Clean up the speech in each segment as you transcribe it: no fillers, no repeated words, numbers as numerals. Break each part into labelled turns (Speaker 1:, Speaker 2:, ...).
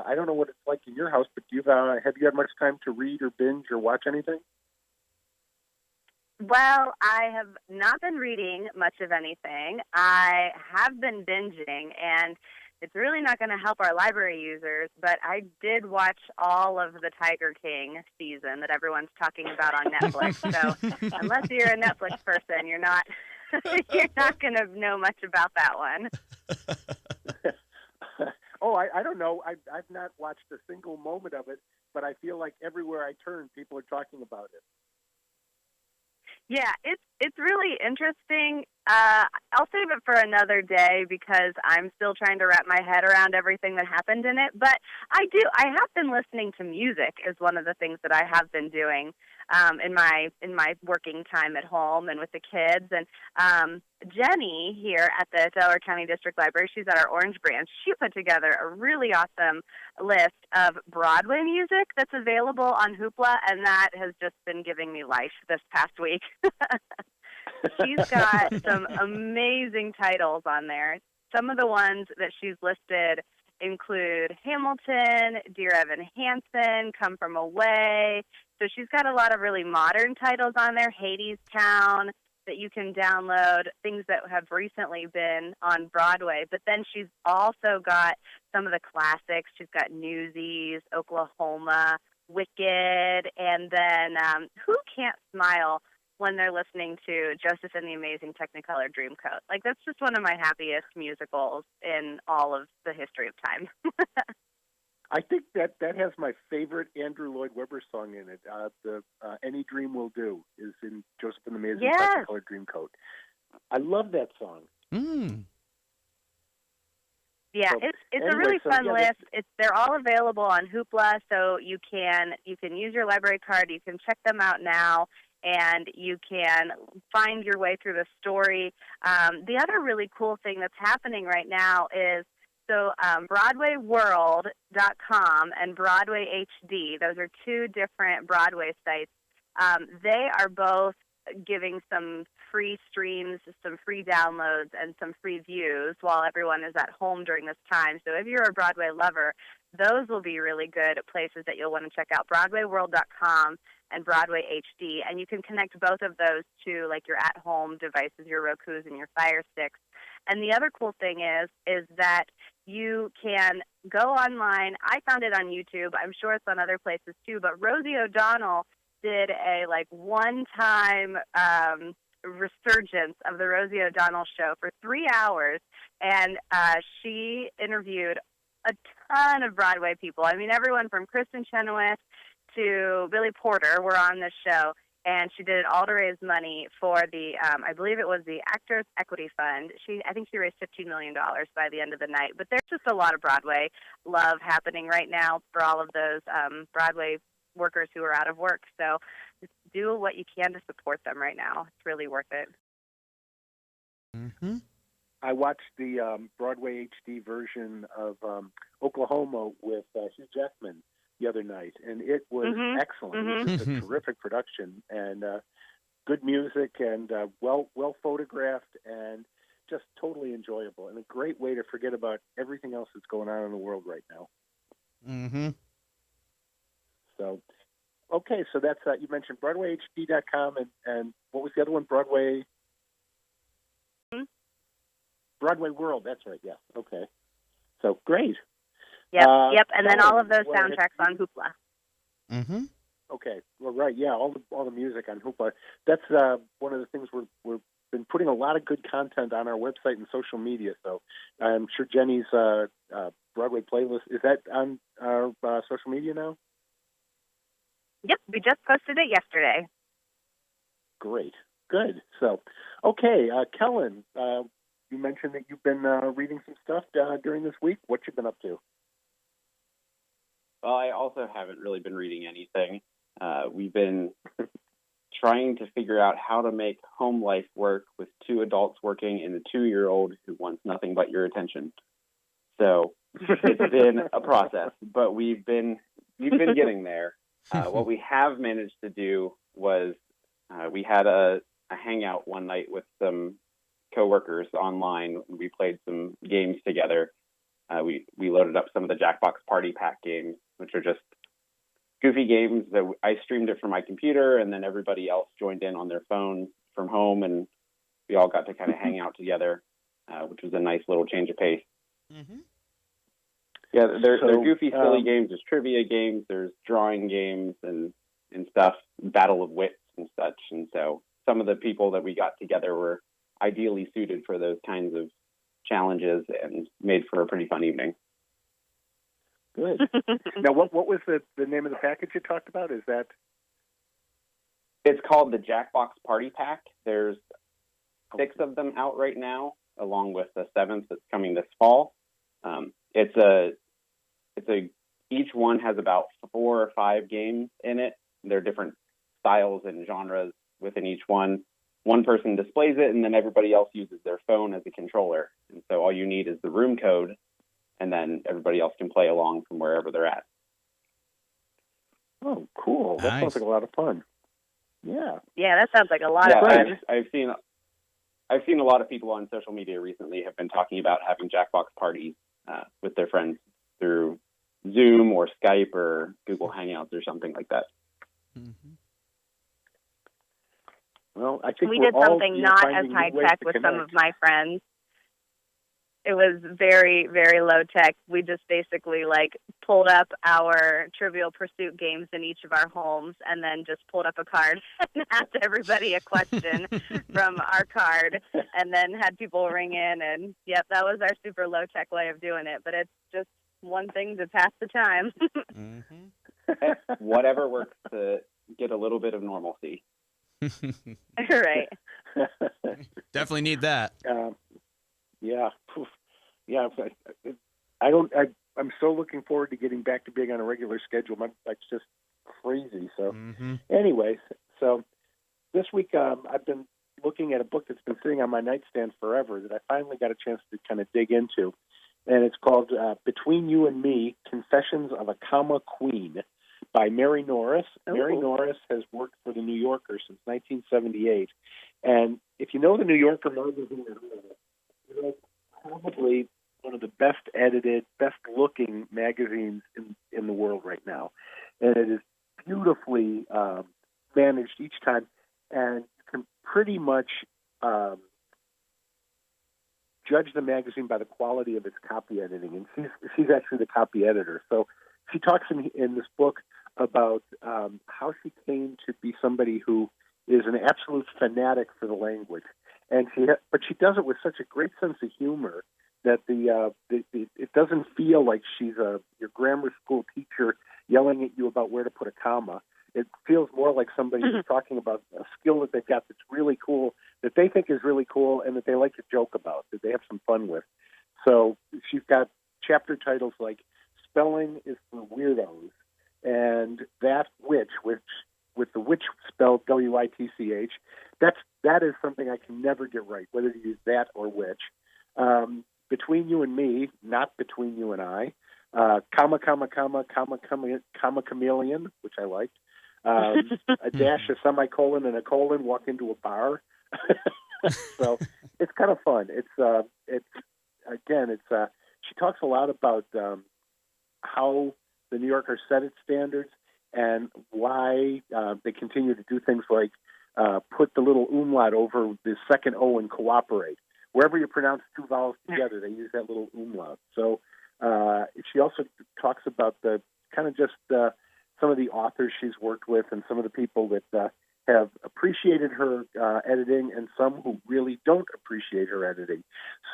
Speaker 1: I don't know what it's like in your house, but have you had much time to read or binge or watch anything?
Speaker 2: Well, I have not been reading much of anything. I have been binging, and it's really not going to help our library users, but I did watch all of the Tiger King season that everyone's talking about on Netflix. So unless you're a Netflix person, you're not you're not going to know much about that one.
Speaker 1: Oh, I don't know. I've not watched a single moment of it, but I feel like everywhere I turn, people are talking about it.
Speaker 2: Yeah, it's really interesting. I'll save it for another day because I'm still trying to wrap my head around everything that happened in it. But I have been listening to music is one of the things that I have been doing in my working time at home and with the kids. And Jenny here at the Delaware County District Library, she's at our Orange branch. She put together a really awesome list of Broadway music that's available on Hoopla, and that has just been giving me life this past week. She's got some amazing titles on there. Some of the ones that she's listed include Hamilton, Dear Evan Hansen, Come From Away. So she's got a lot of really modern titles on there, Hadestown, that you can download, things that have recently been on Broadway. But then she's also got some of the classics. She's got Newsies, Oklahoma, Wicked, and then Who Can't Smile when they're listening to Joseph and the Amazing Technicolor Dreamcoat. Like, that's just one of my happiest musicals in all of the history of time.
Speaker 1: I think that has my favorite Andrew Lloyd Webber song in it. The Any Dream Will Do is in Joseph and the Amazing Technicolor Dreamcoat. I love that song.
Speaker 2: Yeah,
Speaker 1: so,
Speaker 2: it's a really fun list. They're all available on Hoopla, so you can use your library card. You can check them out now, and you can find your way through the story. The other really cool thing that's happening right now is BroadwayWorld.com and Broadway HD, those are two different Broadway sites. They are both giving some free streams, some free downloads, and some free views while everyone is at home during this time. So if you're a Broadway lover, those will be really good places that you'll want to check out, BroadwayWorld.com and Broadway HD. And you can connect both of those to like your at-home devices, your Rokus and your Fire Sticks. And the other cool thing is that you can go online. I found it on YouTube. I'm sure it's on other places too. But Rosie O'Donnell did a one-time resurgence of the Rosie O'Donnell Show for 3 hours, and she interviewed a ton of Broadway people. I mean, everyone from Kristen Chenoweth to Billy Porter were on this show. And she did it all to raise money for the, I believe it was the Actors Equity Fund. I think she raised $15 million by the end of the night. But there's just a lot of Broadway love happening right now for all of those Broadway workers who are out of work. So just do what you can to support them right now. It's really worth it.
Speaker 3: Mm-hmm.
Speaker 1: I watched the Broadway HD version of Oklahoma with Hugh Jackman the other night, and it was excellent. It was just a terrific production, and good music, and well photographed, and just totally enjoyable, and a great way to forget about everything else that's going on in the world right now.
Speaker 3: Mm-hmm.
Speaker 1: So, okay, so that's you mentioned BroadwayHD.com, and what was the other one? Broadway World. That's right. Yeah. Okay. So great.
Speaker 2: Yep, and then all of those soundtracks on Hoopla.
Speaker 3: Mm-hmm.
Speaker 1: Okay, well, right, yeah, all the music on Hoopla. That's one of the things we've been putting a lot of good content on our website and social media. So I'm sure Jenny's Broadway playlist, is that on our social media now?
Speaker 2: Yep, we just posted it yesterday.
Speaker 1: Great, good. So, okay, Kellen, you mentioned that you've been reading some stuff during this week. What you been up to?
Speaker 4: Well, I also haven't really been reading anything. We've been trying to figure out how to make home life work with 2 adults working and a 2-year-old who wants nothing but your attention. So it's been a process, but we've been getting there. What we have managed to do was we had a hangout one night with some coworkers online. We played some games together. We loaded up some of the Jackbox Party Pack games, which are just goofy games that I streamed it from my computer, and then everybody else joined in on their phone from home, and we all got to kind of hang out together, which was a nice little change of pace.
Speaker 3: Mm-hmm.
Speaker 4: Yeah, they're goofy, silly games. There's trivia games, there's drawing games and stuff, battle of wits and such. And so some of the people that we got together were ideally suited for those kinds of challenges and made for a pretty fun evening.
Speaker 1: Good. Now, what was the name of the package you talked about? Is that?
Speaker 4: It's called the Jackbox Party Pack. There's 6 of them out right now, along with the 7th that's coming this fall. Each one has about 4 or 5 games in it. There are different styles and genres within each one. One person displays it, and then everybody else uses their phone as a controller. And so all you need is the room code, and then everybody else can play along from wherever they're at.
Speaker 1: Oh, cool. That
Speaker 3: Nice.
Speaker 1: sounds like a lot of fun. Yeah.
Speaker 2: Yeah, that sounds like a lot of fun.
Speaker 4: I've seen a lot of people on social media recently have been talking about having Jackbox parties with their friends through Zoom or Skype or Google Hangouts or something like that.
Speaker 3: Mm-hmm.
Speaker 1: Well, I think
Speaker 2: we
Speaker 1: we're
Speaker 2: did something
Speaker 1: all,
Speaker 2: not
Speaker 1: finding
Speaker 2: as
Speaker 1: new
Speaker 2: high
Speaker 1: ways
Speaker 2: tech
Speaker 1: to
Speaker 2: with
Speaker 1: connect.
Speaker 2: some of my friends. It was very, very low tech. We just basically pulled up our Trivial Pursuit games in each of our homes and then just pulled up a card and asked everybody a question from our card and then had people ring in. And yep, that was our super low tech way of doing it. But it's just one thing to pass the time.
Speaker 3: Mm-hmm.
Speaker 4: Whatever works to get a little bit of normalcy.
Speaker 2: Right.
Speaker 3: Definitely need that.
Speaker 1: Yeah. Yeah. I'm so looking forward to getting back to being on a regular schedule. That's just crazy. So anyways, so this week I've been looking at a book that's been sitting on my nightstand forever that I finally got a chance to kind of dig into. And it's called Between You and Me, Confessions of a Comma Queen by Mary Norris.
Speaker 2: Ooh.
Speaker 1: Mary Norris has worked for The New Yorker since 1978. And if you know The New Yorker magazine, it's probably one of the best edited, best looking magazines in the world right now. And it is beautifully managed each time. And you can pretty much judge the magazine by the quality of its copy editing. And she's actually the copy editor. So she talks in this book about how she came to be somebody who is an absolute fanatic for the language. And but she does it with such a great sense of humor that it doesn't feel like she's your grammar school teacher yelling at you about where to put a comma. It feels more like somebody who's talking about a skill that they've got that's really cool, that they think is really cool, and that they like to joke about, that they have some fun with. So she's got chapter titles like Spelling is for Weirdos, and That Witch, which with the witch spelled W-I-T-C-H. That is something I can never get right, whether to use that or witch. Between You and Me, not Between You and I. Comma, chameleon, which I liked. A dash, a semicolon, and a colon walk into a bar. So it's kind of fun. She talks a lot about how the New Yorker set its standards and why they continue to do things like put the little umlaut over the second O and cooperate. Wherever you pronounce two vowels together, they use that little umlaut. So she also talks about the kind of just some of the authors she's worked with and some of the people that have appreciated her editing and some who really don't appreciate her editing.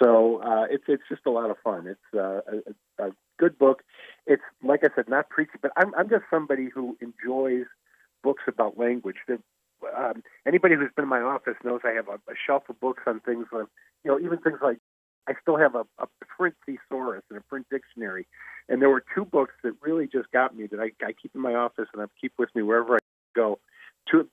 Speaker 1: So it's just a lot of fun. It's a good book. It's, like I said, not preachy, but I'm just somebody who enjoys books about language. Anybody who's been in my office knows I have a shelf of books on things, even things like I still have a print thesaurus and a print dictionary. And there were two books that really just got me that I keep in my office and I keep with me wherever I go.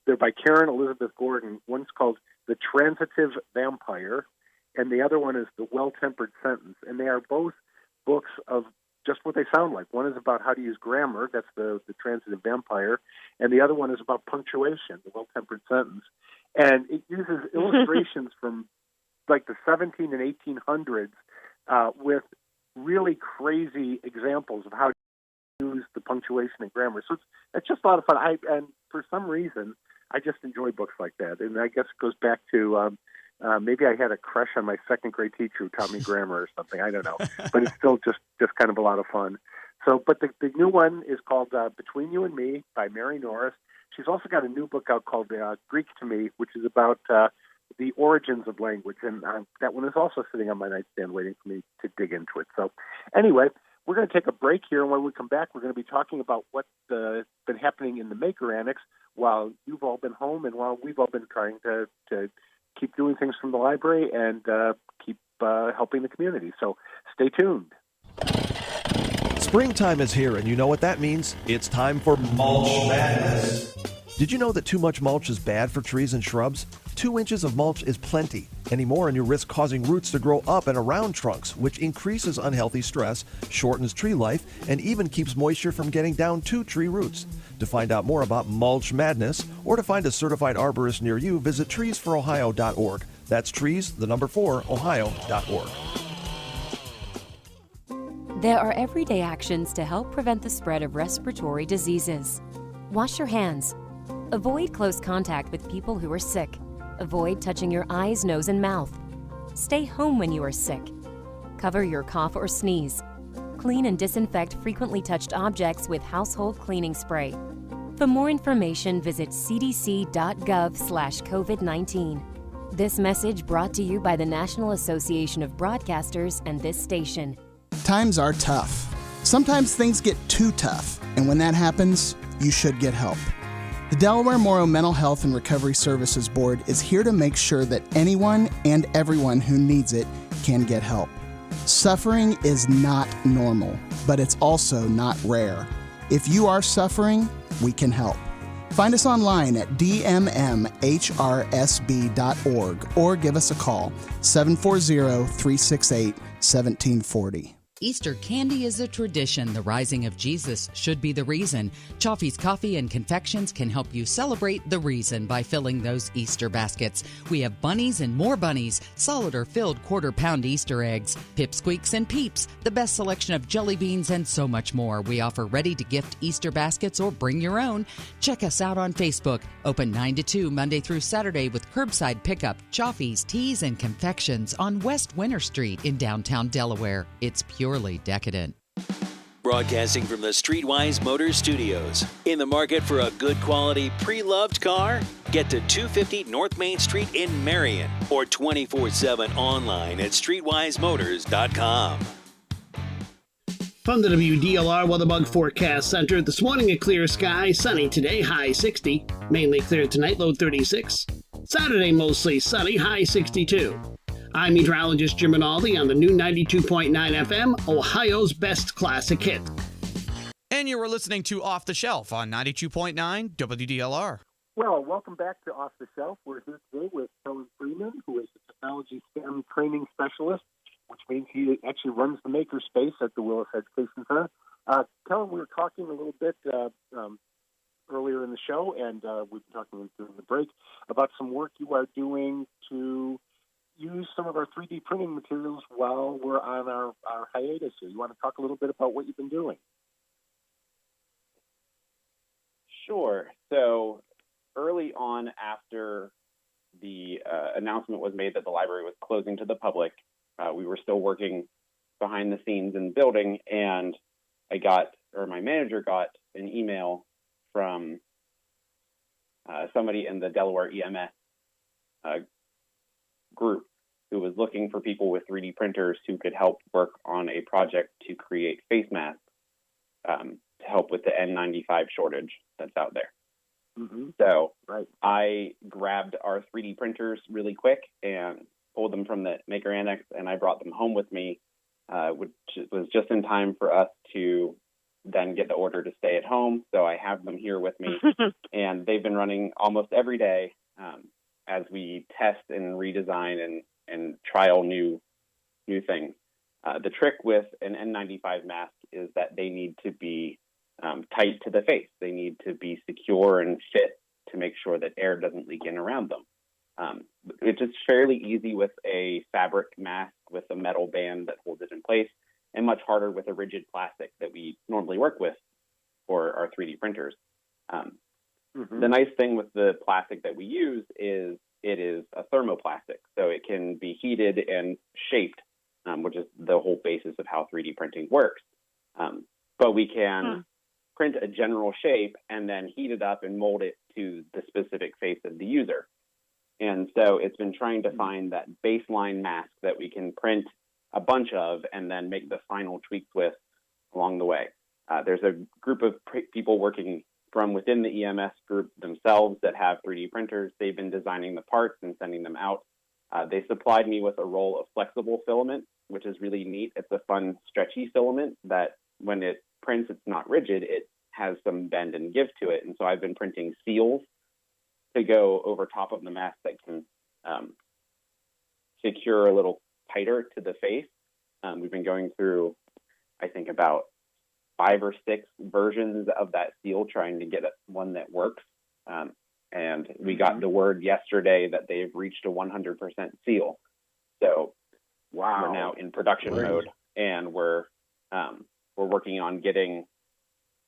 Speaker 1: They're by Karen Elizabeth Gordon. One's called The Transitive Vampire, and the other one is The Well-Tempered Sentence. And they are both books of just what they sound like. One is about how to use grammar, that's the Transitive Vampire, and the other one is about punctuation, The Well-Tempered Sentence. And it uses illustrations from like the 17 and 1800s with really crazy examples of how to use the punctuation and grammar. So it's just a lot of fun. And for some reason, I just enjoy books like that. And I guess it goes back to maybe I had a crush on my second grade teacher who taught me grammar or something. I don't know. But it's still just kind of a lot of fun. So, but the new one is called Between You and Me by Mary Norris. She's also got a new book out called Greek to Me, which is about the origins of language. And that one is also sitting on my nightstand waiting for me to dig into it. So anyway, we're going to take a break here. And when we come back, we're going to be talking about what's been happening in the Maker Annex while you've all been home and while we've all been trying to keep doing things from the library and keep helping the community. So stay tuned.
Speaker 5: Springtime is here, and you know what that means. It's time for Mulch Madness. Did you know that too much mulch is bad for trees and shrubs? 2 inches of mulch is plenty. Any more and you risk causing roots to grow up and around trunks, which increases unhealthy stress, shortens tree life, and even keeps moisture from getting down to tree roots. To find out more about Mulch Madness or to find a certified arborist near you, visit treesforohio.org. That's trees4ohio.org.
Speaker 6: There are everyday actions to help prevent the spread of respiratory diseases. Wash your hands. Avoid close contact with people who are sick. Avoid touching your eyes, nose, and mouth. Stay home when you are sick. Cover your cough or sneeze. Clean and disinfect frequently touched objects with household cleaning spray. For more information, visit cdc.gov/COVID-19. This message brought to you by the National Association of Broadcasters and this station.
Speaker 7: Times are tough. Sometimes things get too tough, and when that happens, you should get help. The Delaware Morrow Mental Health and Recovery Services Board is here to make sure that anyone and everyone who needs it can get help. Suffering is not normal, but it's also not rare. If you are suffering, we can help. Find us online at dmmhrsb.org or give us a call, 740-368-1740.
Speaker 8: Easter candy is a tradition. The rising of Jesus should be the reason. Chaffee's Coffee and Confections can help you celebrate the reason by filling those Easter baskets. We have bunnies and more bunnies, solid or filled quarter-pound Easter eggs, pipsqueaks and peeps, the best selection of jelly beans, and so much more. We offer ready-to-gift Easter baskets or bring your own. Check us out on Facebook. Open 9 to 2 Monday through Saturday with curbside pickup. Chaffee's Teas and Confections on West Winter Street in downtown Delaware. It's purely decadent.
Speaker 9: Broadcasting from the Streetwise Motors Studios. In the market for a good quality pre-loved car? Get to 250 North Main Street in Marion or 24/7 online at streetwisemotors.com.
Speaker 10: From the WDLR Weatherbug Forecast Center, this morning a clear sky, sunny today, high 60. Mainly clear tonight, low 36. Saturday mostly sunny, high 62. I'm meteorologist Jim Rinaldi on the new 92.9 FM, Ohio's best classic hit.
Speaker 3: And you were listening to Off the Shelf on 92.9 WDLR.
Speaker 1: Well, welcome back to Off the Shelf. We're here today with Kellen Freeman, who is a technology STEM training specialist, which means he actually runs the makerspace at the Willis Education Center. Kellen, we were talking a little bit earlier in the show, and we've been talking during the break about some work you are doing to use some of our 3D printing materials while we're on our hiatus here. You want to talk a little bit about what you've been doing?
Speaker 4: Sure. So early on, after the announcement was made that the library was closing to the public, we were still working behind the scenes in the building, and my manager got an email from somebody in the Delaware EMS group who was looking for people with 3D printers who could help work on a project to create face masks to help with the N95 shortage that's out there.
Speaker 1: Mm-hmm.
Speaker 4: So
Speaker 1: right.
Speaker 4: I grabbed our 3D printers really quick and pulled them from the Maker Annex, and I brought them home with me, which was just in time for us to then get the order to stay at home. So I have them here with me, and they've been running almost every day as we test and redesign and trial new things. The trick with an N95 mask is that they need to be tight to the face. They need to be secure and fit to make sure that air doesn't leak in around them. It's just fairly easy with a fabric mask with a metal band that holds it in place. and much harder with a rigid plastic that we normally work with for our 3D printers. The nice thing with the plastic that we use is it is a thermoplastic, so it can be heated and shaped, which is the whole basis of how 3D printing works. But we can print a general shape and then heat it up and mold it to the specific face of the user. And so it's been trying to find that baseline mask that we can print a bunch of and then make the final tweaks with along the way. There's a group of people working from within the EMS group themselves that have 3D printers. They've been designing the parts and sending them out. They supplied me with a roll of flexible filament, which is really neat. It's a fun, stretchy filament that when it prints, it's not rigid. It has some bend and give to it. And so I've been printing seals to go over top of the mask that can secure a little tighter to the face. We've been going through, I think, about 5 or 6 versions of that seal, trying to get one that works. And we got the word yesterday that they've reached a 100% seal. So we're now in production mode, and we're working on getting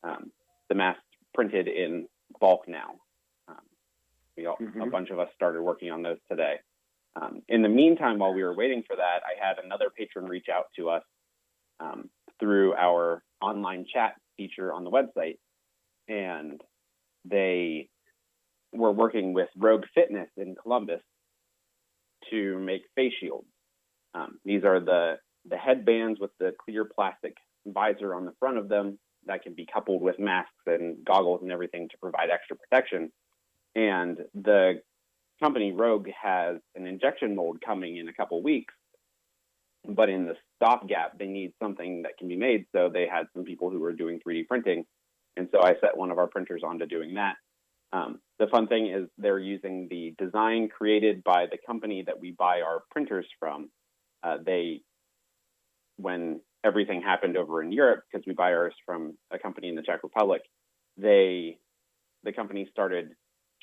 Speaker 4: the mask printed in bulk now. A bunch of us started working on those today. In the meantime, while we were waiting for that, I had another patron reach out to us through our online chat feature on the website, and they were working with Rogue Fitness in Columbus to make face shields. These are the headbands with the clear plastic visor on the front of them that can be coupled with masks and goggles and everything to provide extra protection. And the company Rogue has an injection mold coming in a couple weeks, but in the stopgap, they need something that can be made. So they had some people who were doing 3D printing. And so I set one of our printers onto doing that. The fun thing is they're using the design created by the company that we buy our printers from. When everything happened over in Europe, because we buy ours from a company in the Czech Republic, the company started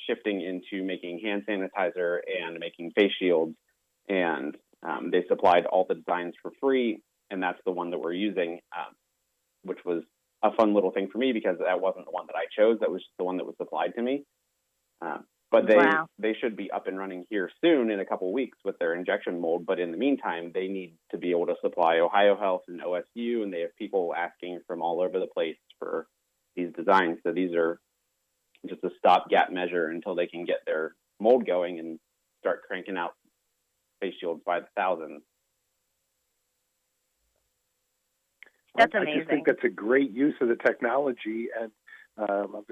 Speaker 4: shifting into making hand sanitizer and making face shields, and they supplied all the designs for free, and that's the one that we're using, which was a fun little thing for me because that wasn't the one that I chose. That was just the one that was supplied to me. But they should be up and running here soon in a couple of weeks with their injection mold. But in the meantime, they need to be able to supply Ohio Health and OSU, and they have people asking from all over the place for these designs. So these are just a stopgap measure until they can get their mold going and start cranking out face shields by the thousands.
Speaker 2: That's amazing.
Speaker 1: I just think that's a great use of the technology, and I'm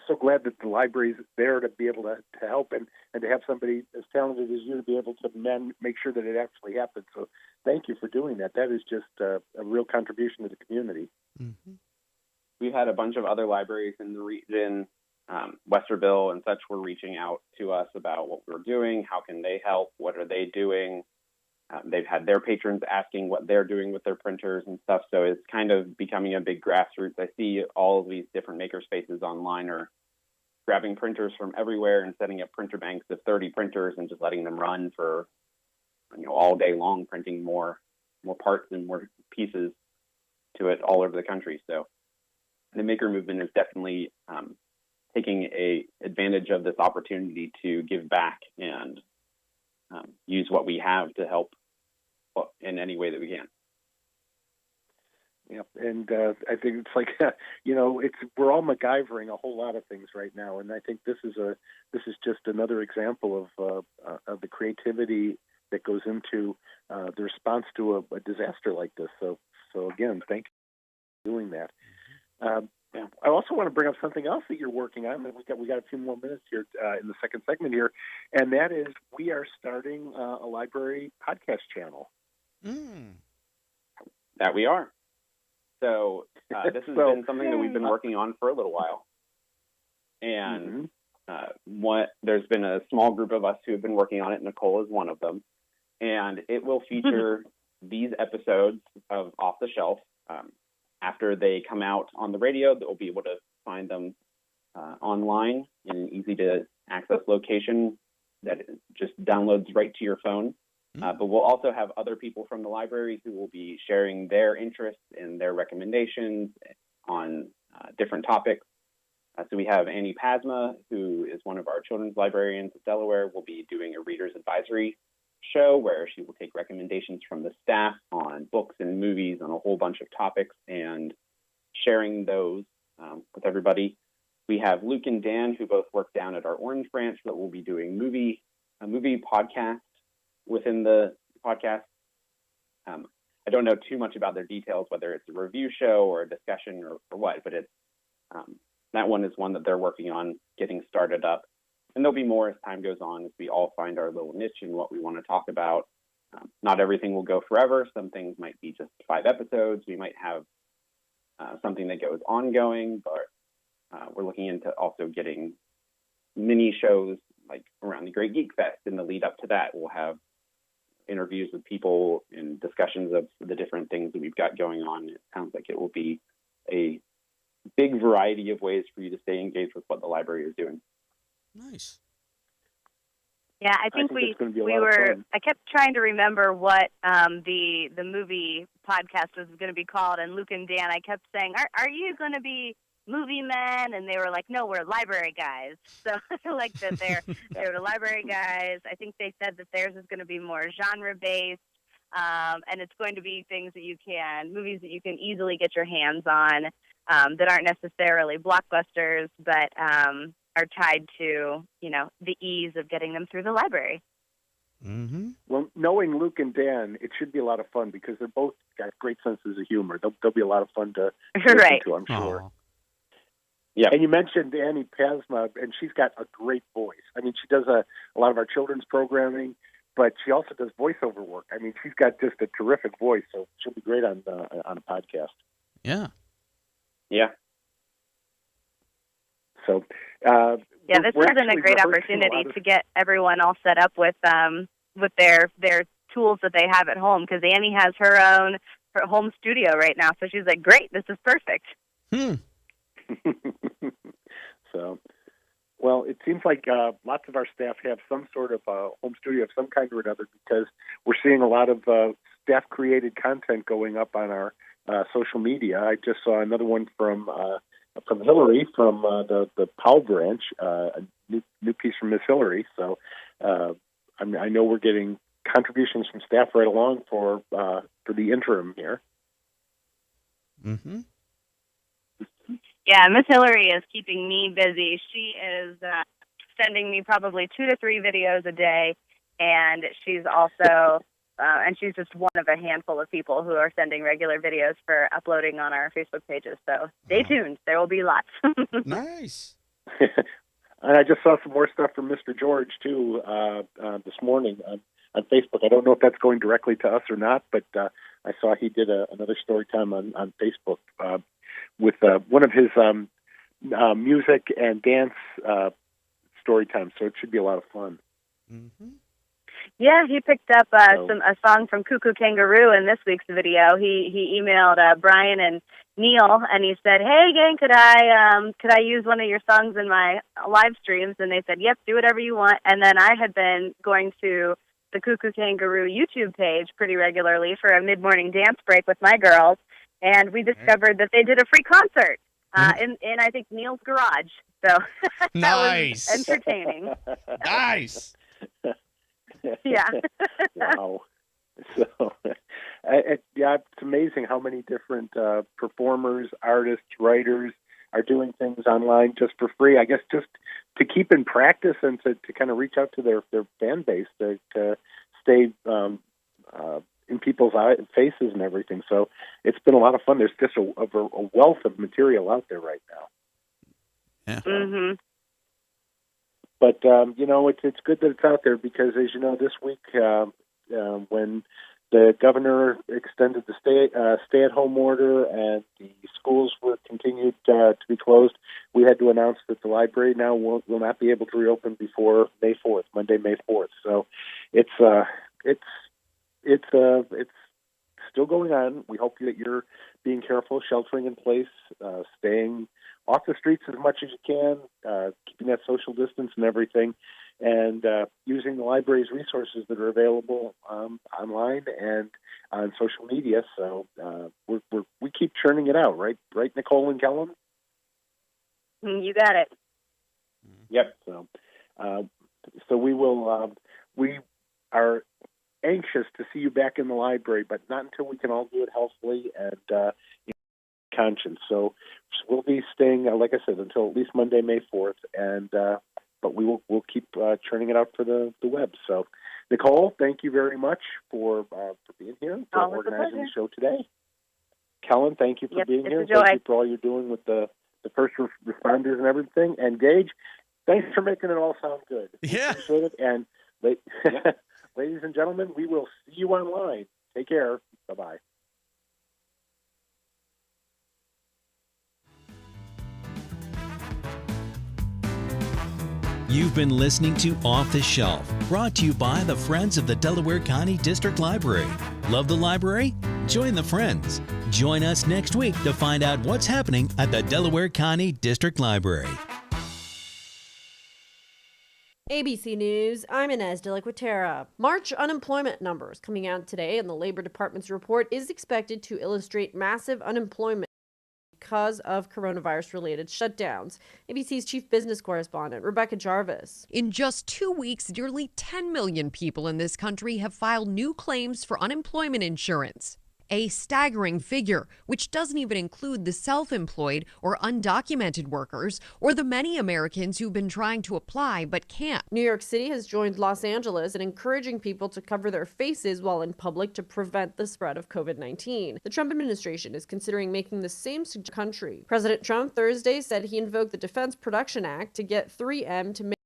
Speaker 1: so glad that the library is there to be able to help and to have somebody as talented as you to be able to make sure that it actually happens. So thank you for doing that. That is just a real contribution to the community.
Speaker 4: Mm-hmm. We've had a bunch of other libraries in the region, Westerville and such, were reaching out to us about what we're doing, how can they help, what are they doing. They've had their patrons asking what they're doing with their printers and stuff. So it's kind of becoming a big grassroots. I see all of these different maker spaces online are grabbing printers from everywhere and setting up printer banks of 30 printers and just letting them run for, all day long, printing more parts and more pieces to it all over the country. So the maker movement is definitely taking advantage of this opportunity to give back and use what we have to help in any way that we can.
Speaker 1: Yeah, and I think it's like we're all MacGyvering a whole lot of things right now, and I think this is just another example of the creativity that goes into the response to a disaster like this. So again, thank you for doing that. I also want to bring up something else that you're working on. We got a few more minutes here in the second segment here, and that is we are starting a library podcast channel.
Speaker 4: That we are. So this has been something that we've been working on for a little while, and there's been a small group of us who have been working on it. Nicole is one of them, and it will feature these episodes of Off the Shelf. After they come out on the radio, they'll be able to find them online in an easy-to-access location that just downloads right to your phone. But we'll also have other people from the library who will be sharing their interests and their recommendations on different topics. So we have Annie Pasma, who is one of our children's librarians at Delaware, will be doing a reader's advisory show where she will take recommendations from the staff on books and movies on a whole bunch of topics and sharing those with everybody. We have Luke and Dan, who both work down at our Orange branch, that will be doing a movie podcast within the podcast. I don't know too much about their details, whether it's a review show or a discussion or what, but it's that one is one that they're working on getting started up. And there'll be more as time goes on, as we all find our little niche in what we want to talk about. Not everything will go forever. Some things might be just 5 episodes. We might have something that goes ongoing, but we're looking into also getting mini shows like around the Great Geek Fest. In the lead up to that, we'll have interviews with people and discussions of the different things that we've got going on. It sounds like it will be a big variety of ways for you to stay engaged with what the library is doing.
Speaker 3: Nice.
Speaker 2: Yeah, I think we were. I kept trying to remember what the movie podcast was going to be called, and Luke and Dan, I kept saying, "Are you going to be movie men?" And they were like, "No, we're library guys." So I like that they're the library guys. I think they said that theirs is going to be more genre based, and it's going to be things that movies that you can easily get your hands on, that aren't necessarily blockbusters, but are tied to, the ease of getting them through the library.
Speaker 1: Mm-hmm. Well, knowing Luke and Dan, it should be a lot of fun because they're both got great senses of humor. They'll be a lot of fun to listen to, I'm sure. Aww. Yeah. And you mentioned Annie Pasma, and she's got a great voice. I mean, she does a lot of our children's programming, but she also does voiceover work. I mean, she's got just a terrific voice, so she'll be great on a podcast.
Speaker 3: Yeah.
Speaker 4: Yeah.
Speaker 1: So,
Speaker 2: this has been a great opportunity to get everyone all set up with their tools that they have at home, because Annie has her home studio right now. So she's like, "Great, this is perfect."
Speaker 1: So, well, it seems like lots of our staff have some sort of home studio of some kind or another, because we're seeing a lot of staff-created content going up on our social media. I just saw another one from Hillary from the Powell branch, a new piece from Miss Hillary. So I know we're getting contributions from staff right along for the interim here.
Speaker 3: Mm-hmm.
Speaker 2: Yeah, Miss Hillary is keeping me busy. She is sending me probably 2 to 3 videos a day, and she's also and she's just one of a handful of people who are sending regular videos for uploading on our Facebook pages. So stay tuned. There will be lots.
Speaker 3: Nice.
Speaker 1: And I just saw some more stuff from Mr. George, too, this morning on Facebook. I don't know if that's going directly to us or not, but I saw he did another story time on Facebook with one of his music and dance story times. So it should be a lot of fun.
Speaker 3: Mm-hmm.
Speaker 2: Yeah, he picked up a song from Cuckoo Kangaroo in this week's video. He emailed Brian and Neil, and he said, "Hey gang, could I use one of your songs in my live streams?" And they said, "Yep, do whatever you want." And then I had been going to the Cuckoo Kangaroo YouTube page pretty regularly for a mid-morning dance break with my girls, and we discovered that they did a free concert in I think Neil's garage. So that
Speaker 3: nice.
Speaker 2: was entertaining.
Speaker 3: Nice.
Speaker 2: Yeah.
Speaker 1: Wow. So, it's amazing how many different performers, artists, writers are doing things online just for free. I guess just to keep in practice and to kind of reach out to their fan base to stay in people's faces and everything. So it's been a lot of fun. There's just a wealth of material out there right now.
Speaker 3: Yeah.
Speaker 2: Mm-hmm.
Speaker 1: But, it's good that it's out there because, as you know, this week when the governor extended the stay-at-home order and the schools were continued to be closed, we had to announce that the library now will not be able to reopen before Monday, May 4th. So it's still going on. We hope that you're being careful, sheltering in place, staying off the streets as much as you can, keeping that social distance and everything, and using the library's resources that are available online and on social media. So we keep churning it out, right, Nicole and Kellen?
Speaker 2: You got it.
Speaker 1: Yep. So we will. We are anxious to see you back in the library, but not until we can all do it healthily and in conscience. So we'll be staying, like I said, until at least Monday, May 4th, and but we'll keep churning it out for the web. So, Nicole, thank you very much for being here, for organizing the show today. Kellen, thank you for being here. Thank you for all you're doing with the first responders and everything. And Gage, thanks for making it all sound good.
Speaker 3: Yeah.
Speaker 1: Appreciate it. And ladies and gentlemen, we will see you online. Take care. Bye-bye.
Speaker 9: You've been listening to Off the Shelf, brought to you by the Friends of the Delaware County District Library. Love the library? Join the Friends. Join us next week to find out what's happening at the Delaware County District Library.
Speaker 11: ABC News, I'm Inez de la Quatera. March unemployment numbers coming out today, and the Labor Department's report is expected to illustrate massive unemployment because of coronavirus-related shutdowns. ABC's chief business correspondent, Rebecca Jarvis.
Speaker 12: In just 2 weeks, nearly 10 million people in this country have filed new claims for unemployment insurance. A staggering figure, which doesn't even include the self-employed or undocumented workers or the many Americans who've been trying to apply but can't.
Speaker 11: New York City has joined Los Angeles in encouraging people to cover their faces while in public to prevent the spread of COVID-19. The Trump administration is considering making the same country. President Trump Thursday said he invoked the Defense Production Act to get 3M to make